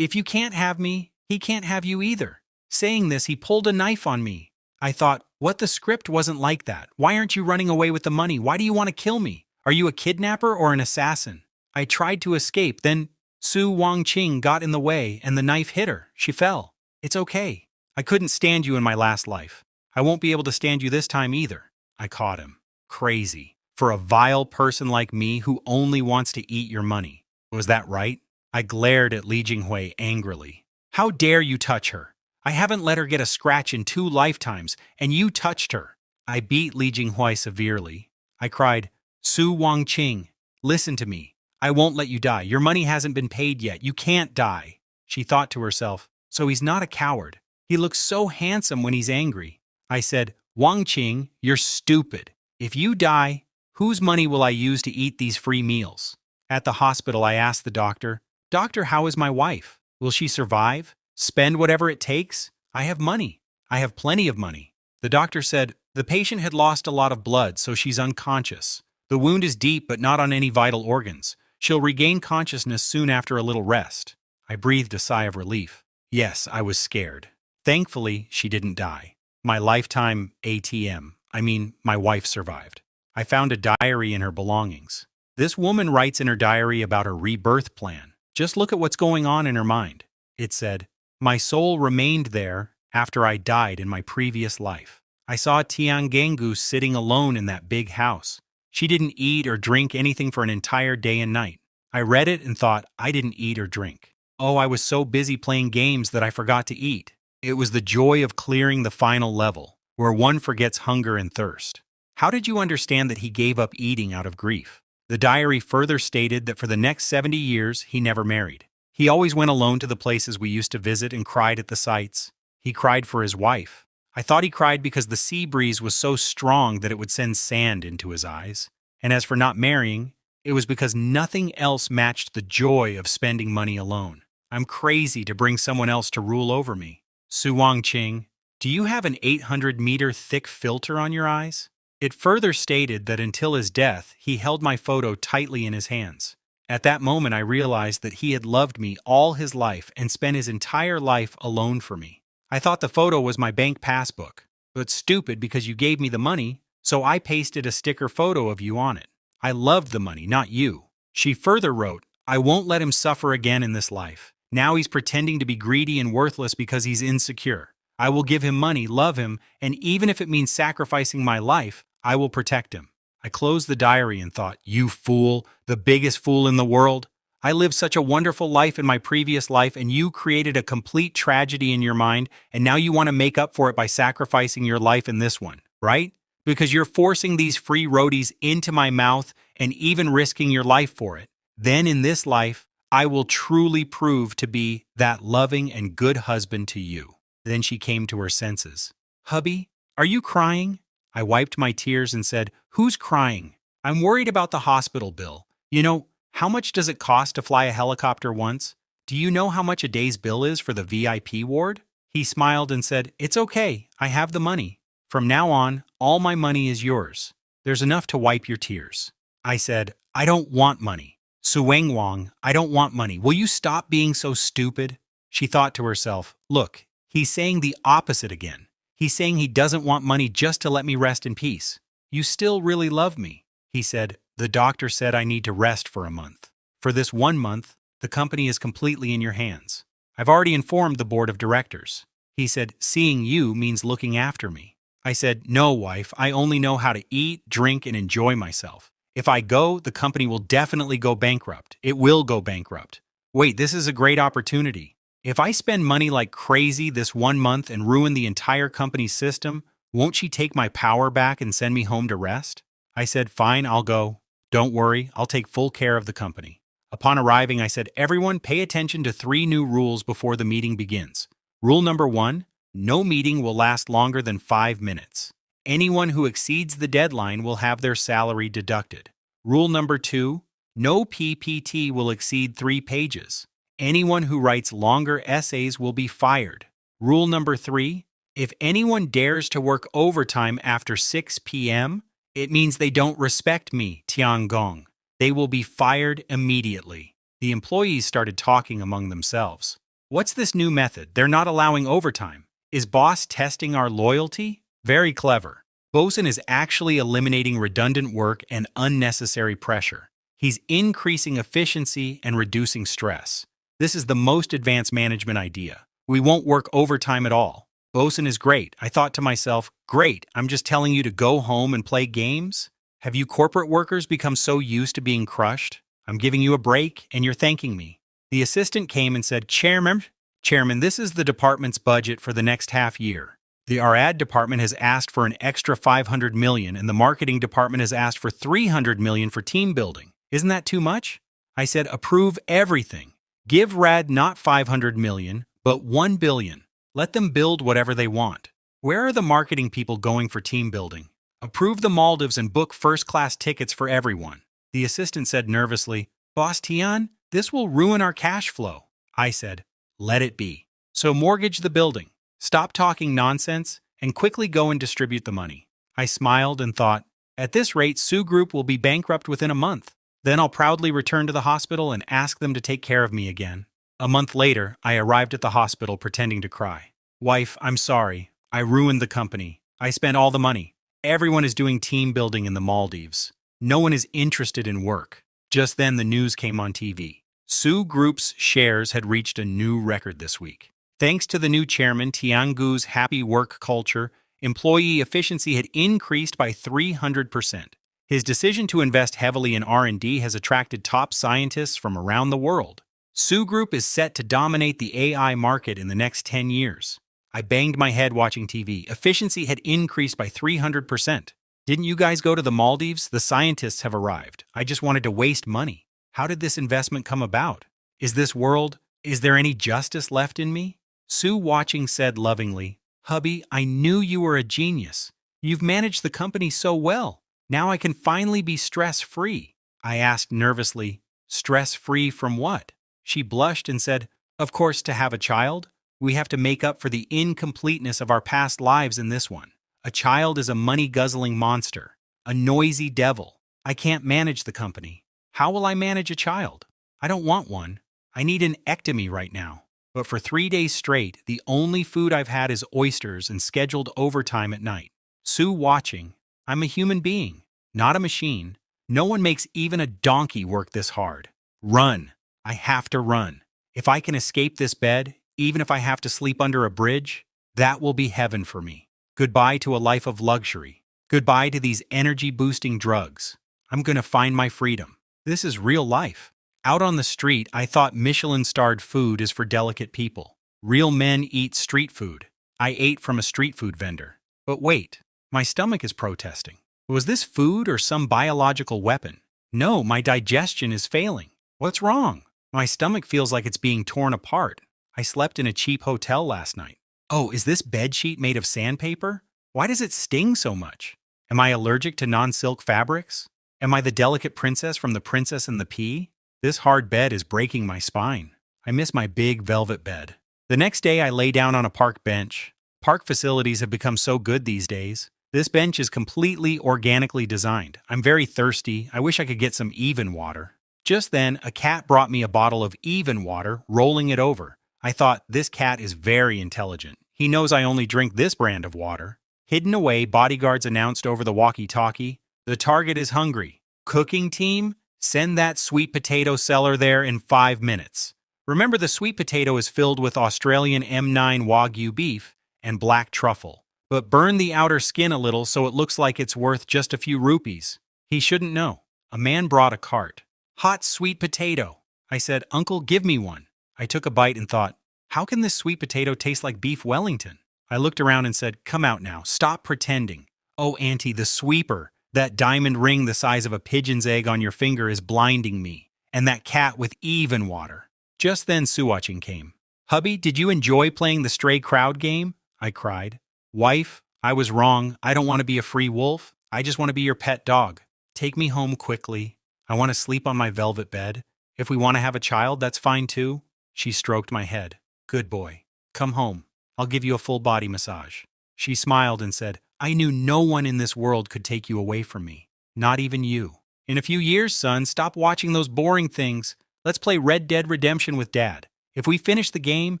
can't have me, he can't have you either. Saying this, he pulled a knife on me. I thought, what, the script wasn't like that. Why aren't you running away with the money? Why do you want to kill me? Are you a kidnapper or an assassin? I tried to escape, then Su Wangqing got in the way and the knife hit her. She fell. It's okay. I couldn't stand you in my last life. I won't be able to stand you this time either. I caught him. Crazy. For a vile person like me who only wants to eat your money. Was that right? I glared at Li Jinghui angrily. How dare you touch her? I haven't let her get a scratch in 2 lifetimes, and you touched her. I beat Li Jinghui severely. I cried, Su Wangqing, listen to me. I won't let you die. Your money hasn't been paid yet. You can't die. She thought to herself, so he's not a coward. He looks so handsome when he's angry. I said, Wangqing, you're stupid. If you die, whose money will I use to eat these free meals? At the hospital, I asked the doctor, Doctor, how is my wife? Will she survive? Spend whatever it takes? I have money. I have plenty of money. The doctor said, the patient had lost a lot of blood, so she's unconscious. The wound is deep but not on any vital organs. She'll regain consciousness soon after a little rest. I breathed a sigh of relief. Yes, I was scared. Thankfully, she didn't die. My lifetime my wife survived. I found a diary in her belongings. This woman writes in her diary about her rebirth plan. Just look at what's going on in her mind. It said, "My soul remained there after I died in my previous life. I saw Tiangengu sitting alone in that big house. She didn't eat or drink anything for an entire day and night. I read it and thought I didn't eat or drink. Oh, I was so busy playing games that I forgot to eat. It was the joy of clearing the final level, where one forgets hunger and thirst." How did you understand that he gave up eating out of grief? The diary further stated that for the next 70 years, he never married. He always went alone to the places we used to visit and cried at the sights. He cried for his wife. I thought he cried because the sea breeze was so strong that it would send sand into his eyes. And as for not marrying, it was because nothing else matched the joy of spending money alone. I'm crazy to bring someone else to rule over me. Su Wangqing, do you have an 800-meter thick filter on your eyes? It further stated that until his death, he held my photo tightly in his hands. At that moment, I realized that he had loved me all his life and spent his entire life alone for me. I thought the photo was my bank passbook, but stupid because you gave me the money, so I pasted a sticker photo of you on it. I loved the money, not you. She further wrote, I won't let him suffer again in this life. Now he's pretending to be greedy and worthless because he's insecure. I will give him money, love him, and even if it means sacrificing my life, I will protect him. I closed the diary and thought, you fool, the biggest fool in the world. I lived such a wonderful life in my previous life and you created a complete tragedy in your mind and now you want to make up for it by sacrificing your life in this one, right? Because you're forcing these free roadies into my mouth and even risking your life for it. Then in this life, I will truly prove to be that loving and good husband to you. Then she came to her senses. Hubby, are you crying? I wiped my tears and said, who's crying? I'm worried about the hospital bill. You know, how much does it cost to fly a helicopter once? Do you know how much a day's bill is for the VIP ward? He smiled and said, it's okay, I have the money. From now on, all my money is yours. There's enough to wipe your tears. I said, I don't want money. Suweng Wang, I don't want money. Will you stop being so stupid? She thought to herself, look, he's saying the opposite again. He's saying he doesn't want money just to let me rest in peace. You still really love me. He said, the doctor said I need to rest for a month. For this 1 month, the company is completely in your hands. I've already informed the board of directors. He said, seeing you means looking after me. I said, no, wife, I only know how to eat, drink, and enjoy myself. If I go, the company will definitely go bankrupt. It will go bankrupt. Wait, this is a great opportunity. If I spend money like crazy this 1 month and ruin the entire company's system, won't she take my power back and send me home to rest? I said, fine, I'll go. Don't worry, I'll take full care of the company. Upon arriving, I said, everyone pay attention to 3 new rules before the meeting begins. Rule number 1, no meeting will last longer than 5 minutes. Anyone who exceeds the deadline will have their salary deducted. Rule number 2, no PPT will exceed 3 pages. Anyone who writes longer essays will be fired. Rule number 3, if anyone dares to work overtime after 6 p.m., it means they don't respect me, Tiangong. They will be fired immediately. The employees started talking among themselves. What's this new method? They're not allowing overtime. Is boss testing our loyalty? Very clever. Bosun is actually eliminating redundant work and unnecessary pressure. He's increasing efficiency and reducing stress. This is the most advanced management idea. We won't work overtime at all. Bosun is great. I thought to myself, great, I'm just telling you to go home and play games? Have you corporate workers become so used to being crushed? I'm giving you a break and you're thanking me. The assistant came and said, Chairman, this is the department's budget for the next half year. Our ad department has asked for an extra $500 million and the marketing department has asked for $300 million for team building. Isn't that too much? I said, approve everything. Give RAD not $500 million, but $1 billion. Let them build whatever they want. Where are the marketing people going for team building? Approve the Maldives and book first-class tickets for everyone. The assistant said nervously, Boss Tian, this will ruin our cash flow. I said, let it be. So mortgage the building, stop talking nonsense, and quickly go and distribute the money. I smiled and thought, at this rate, Su Group will be bankrupt within a month. Then I'll proudly return to the hospital and ask them to take care of me again. A month later, I arrived at the hospital pretending to cry. Wife, I'm sorry. I ruined the company. I spent all the money. Everyone is doing team building in the Maldives. No one is interested in work. Just then the news came on TV. Sue Group's shares had reached a new record this week. Thanks to the new chairman, Tiangu's happy work culture, employee efficiency had increased by 300%. His decision to invest heavily in R&D has attracted top scientists from around the world. Sue Group is set to dominate the AI market in the next 10 years. I banged my head watching TV. Efficiency had increased by 300%. Didn't you guys go to the Maldives? The scientists have arrived. I just wanted to waste money. How did this investment come about? Is there any justice left in me? Sue watching said lovingly, Hubby, I knew you were a genius. You've managed the company so well. Now I can finally be stress-free. I asked nervously, stress-free from what? She blushed and said, of course, to have a child. We have to make up for the incompleteness of our past lives in this one. A child is a money-guzzling monster, a noisy devil. I can't manage the company. How will I manage a child? I don't want one. I need an ectomy right now. But for 3 days straight, the only food I've had is oysters and scheduled overtime at night. Sue watching, I'm a human being, not a machine. No one makes even a donkey work this hard. Run. I have to run. If I can escape this bed, even if I have to sleep under a bridge, that will be heaven for me. Goodbye to a life of luxury. Goodbye to these energy-boosting drugs. I'm going to find my freedom. This is real life. Out on the street, I thought Michelin-starred food is for delicate people. Real men eat street food. I ate from a street food vendor. But wait, my stomach is protesting. Was this food or some biological weapon? No, my digestion is failing. What's wrong? My stomach feels like it's being torn apart. I slept in a cheap hotel last night. Oh, is this bedsheet made of sandpaper? Why does it sting so much? Am I allergic to non-silk fabrics? Am I the delicate princess from The Princess and the Pea? This hard bed is breaking my spine. I miss my big velvet bed. The next day I lay down on a park bench. Park facilities have become so good these days. This bench is completely organically designed. I'm very thirsty. I wish I could get some Even water. Just then, a cat brought me a bottle of Even water, rolling it over. I thought, this cat is very intelligent. He knows I only drink this brand of water. Hidden away, bodyguards announced over the walkie-talkie, the target is hungry. Cooking team, send that sweet potato seller there in 5 minutes. Remember, the sweet potato is filled with Australian M9 Wagyu beef and black truffle. But burn the outer skin a little so it looks like it's worth just a few rupees. He shouldn't know. A man brought a cart. Hot sweet potato. I said, Uncle, give me one. I took a bite and thought, how can this sweet potato taste like beef Wellington? I looked around and said, come out now, stop pretending. Oh, Auntie, the sweeper. That diamond ring the size of a pigeon's egg on your finger is blinding me. And that cat with Even water. Just then Suwatching came. Hubby, did you enjoy playing the stray crowd game? I cried. Wife, I was wrong. I don't want to be a free wolf. I just want to be your pet dog. Take me home quickly. I want to sleep on my velvet bed. If we want to have a child, that's fine too. She stroked my head. Good boy. Come home. I'll give you a full body massage. She smiled and said, I knew no one in this world could take you away from me. Not even you. In a few years, son, stop watching those boring things. Let's play Red Dead Redemption with Dad. If we finish the game,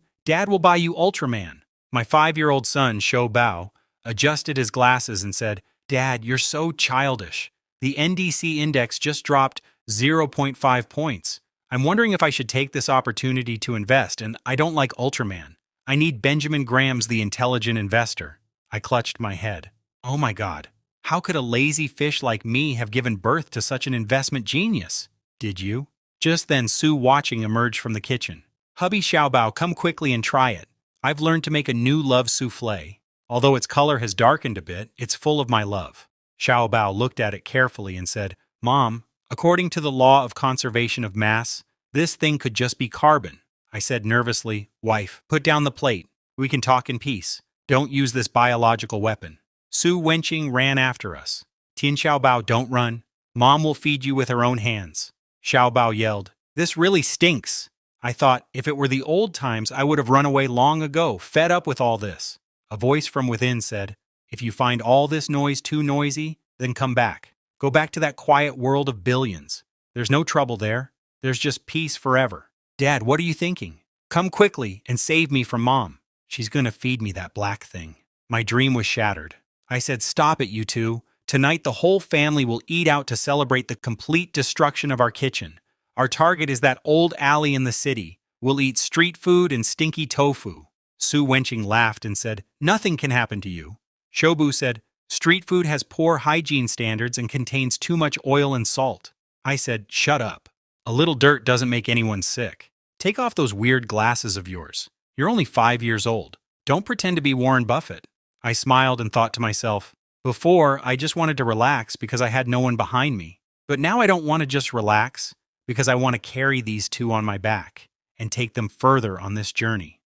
Dad will buy you Ultraman. My 5-year-old son, Shou Bao, adjusted his glasses and said, Dad, you're so childish. The NDC index just dropped 0.5 points. I'm wondering if I should take this opportunity to invest, and I don't like Ultraman. I need Benjamin Graham's The Intelligent Investor. I clutched my head. Oh my God, how could a lazy fish like me have given birth to such an investment genius? Did you? Just then Sue Watching emerged from the kitchen. Hubby Xiaobao, come quickly and try it. I've learned to make a new love souffle. Although its color has darkened a bit, it's full of my love. Xiaobao looked at it carefully and said, Mom, according to the law of conservation of mass, this thing could just be carbon. I said nervously, Wife, put down the plate. We can talk in peace. Don't use this biological weapon. Su Wenqing ran after us. Tin Xiaobao, don't run. Mom will feed you with her own hands. Xiaobao yelled, This really stinks. I thought, if it were the old times, I would have run away long ago, fed up with all this. A voice from within said, If you find all this noise too noisy, then come back. Go back to that quiet world of billions. There's no trouble there. There's just peace forever. Dad, what are you thinking? Come quickly and save me from Mom. She's gonna feed me that black thing. My dream was shattered. I said, stop it, you two. Tonight the whole family will eat out to celebrate the complete destruction of our kitchen. Our target is that old alley in the city. We'll eat street food and stinky tofu. Su Wenqing laughed and said, nothing can happen to you. Shobu said, street food has poor hygiene standards and contains too much oil and salt. I said, shut up. A little dirt doesn't make anyone sick. Take off those weird glasses of yours. You're only 5 years old. Don't pretend to be Warren Buffett. I smiled and thought to myself, before, I just wanted to relax because I had no one behind me. But now I don't want to just relax because I want to carry these two on my back and take them further on this journey.